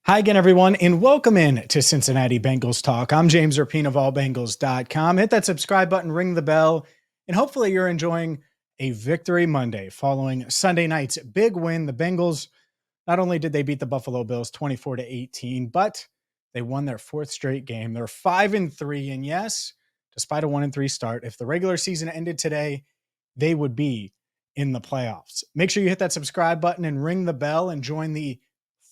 Hi again, everyone, and welcome in to Cincinnati Bengals Talk. I'm James Rapien of allbengals.com. Hit that subscribe button, ring the bell, and hopefully you're enjoying a victory Monday following Sunday night's big win. The Bengals, not only did they beat the Buffalo Bills 24-18, but they won their fourth straight game. They're 5-3, and yes, despite a 1-3 start, if the regular season ended today, they would be in the playoffs. Make sure you hit that subscribe button and ring the bell and join the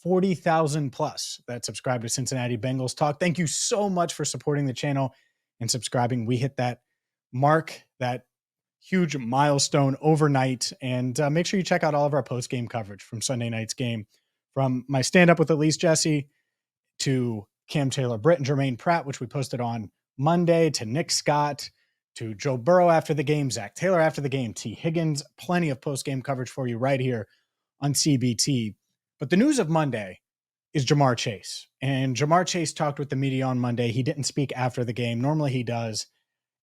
40,000 plus that subscribe to Cincinnati Bengals Talk. Thank you so much for supporting the channel and subscribing. We hit that mark, that huge milestone overnight. And make sure you check out all of our post-game coverage from Sunday night's game, from my stand-up with Elise Jesse to Cam Taylor-Britt and Jermaine Pratt, which we posted on Monday, to Nick Scott, to Joe Burrow after the game, Zac Taylor after the game, T. Higgins. Plenty of post-game coverage for you right here on CBT. But the news of Monday is Ja'Marr Chase. And Ja'Marr Chase talked with the media on Monday. He didn't speak after the game. Normally he does.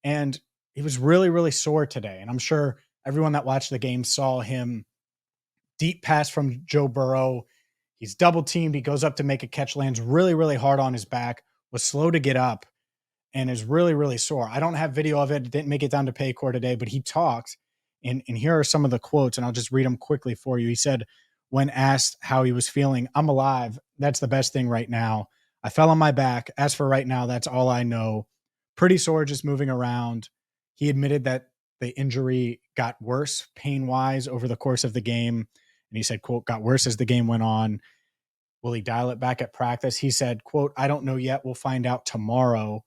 And he was really, really sore today. And I'm sure everyone that watched the game saw him deep pass from Joe Burrow. He's double teamed. He goes up to make a catch, lands really, really hard on his back, was slow to get up, and is really, really sore. I don't have video of it. Didn't make it down to Paycor today, but he talked. And here are some of the quotes, and I'll just read them quickly for you. He said, when asked how he was feeling, "I'm alive. That's the best thing right now. I fell on my back. As for right now, that's all I know. Pretty sore, just moving around." He admitted that the injury got worse pain-wise over the course of the game. And he said, quote, "got worse as the game went on. Will he dial it back at practice?" He said, quote, "I don't know yet. We'll find out tomorrow."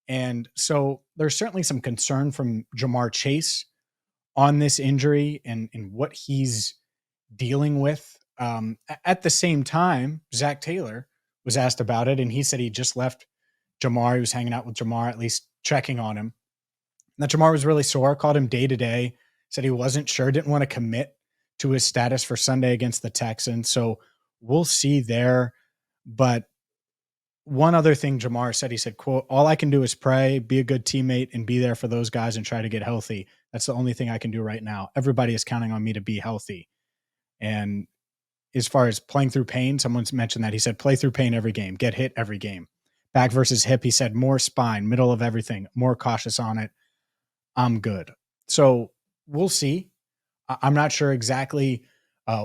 And so there's certainly some concern from Ja'Marr Chase on this injury and what he's dealing with. At the same time, Zac Taylor was asked about it, and he said he just left Ja'Marr. He was hanging out with Ja'Marr, at least checking on him. And that Ja'Marr was really sore, called him day to day, said he wasn't sure, didn't want to commit to his status for Sunday against the Texans. So we'll see there. But one other thing Ja'Marr said, he said, quote, "all I can do is pray, be a good teammate, and be there for those guys and try to get healthy. That's the only thing I can do right now. Everybody is counting on me to be healthy." And as far as playing through pain, someone's mentioned that. He said, play through pain every game, get hit every game. Back versus hip, he said, more spine, middle of everything, more cautious on it. I'm good. So we'll see. I'm not sure exactly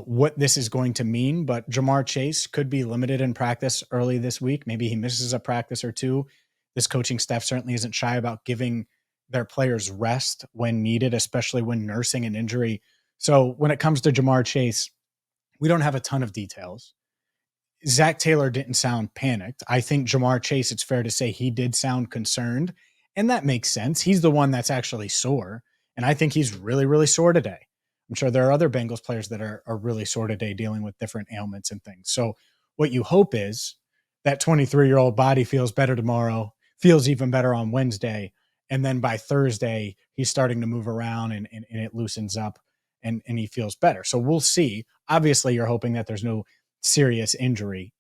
what this is going to mean, but Ja'Marr Chase could be limited in practice early this week. Maybe he misses a practice or two. This coaching staff certainly isn't shy about giving their players rest when needed, especially when nursing an injury. So when it comes to Ja'Marr Chase, we don't have a ton of details. Zac Taylor didn't sound panicked. I think Ja'Marr Chase, it's fair to say he did sound concerned, and that makes sense. He's the one that's actually sore, and I think he's really, really sore today. I'm sure there are other Bengals players that are really sore today dealing with different ailments and things. So what you hope is that 23-year-old body feels better tomorrow, feels even better on Wednesday, and then by Thursday, he's starting to move around and it loosens up and he feels better. So we'll see. Obviously, you're hoping that there's no serious injury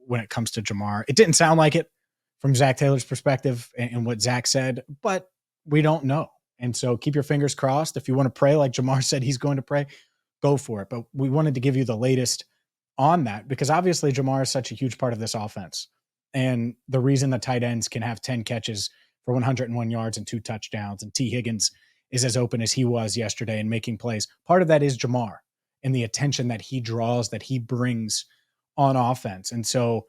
when it comes to Ja'Marr. It didn't sound like it from Zac Taylor's perspective and what Zac said, but we don't know. And so keep your fingers crossed. If you want to pray like Ja'Marr said he's going to pray, go for it. But we wanted to give you the latest on that because obviously Ja'Marr is such a huge part of this offense. And the reason the tight ends can have 10 catches for 101 yards and 2 touchdowns, and T. Higgins is as open as he was yesterday and making plays. Part of that is Ja'Marr and the attention that he draws, that he brings on offense. And so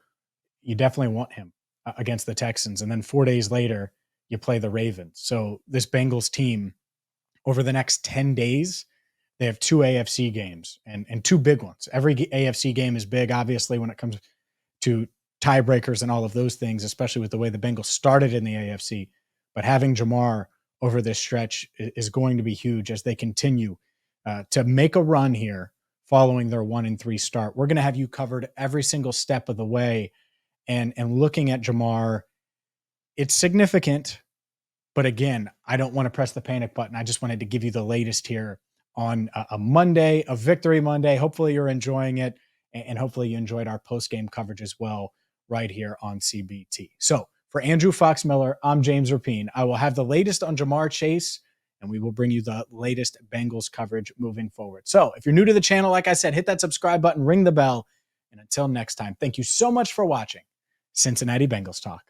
you definitely want him against the Texans. And then 4 days later, you play the Ravens. So this Bengals team, over the next 10 days, they have 2 AFC games and 2 big ones. Every AFC game is big, obviously, when it comes to tiebreakers and all of those things, especially with the way the Bengals started in the AFC. But having Ja'Marr over this stretch is going to be huge as they continue to make a run here following their 1-3 start. We're going to have you covered every single step of the way. And looking at Ja'Marr, it's significant, but again, I don't want to press the panic button. I just wanted to give you the latest here on a Monday, a victory Monday. Hopefully you're enjoying it, and hopefully you enjoyed our post-game coverage as well right here on CBT. So for Andrew Fox-Miller, I'm James Rapien. I will have the latest on Ja'Marr Chase, and we will bring you the latest Bengals coverage moving forward. So if you're new to the channel, like I said, hit that subscribe button, ring the bell, And until next time, thank you so much for watching Cincinnati Bengals Talk.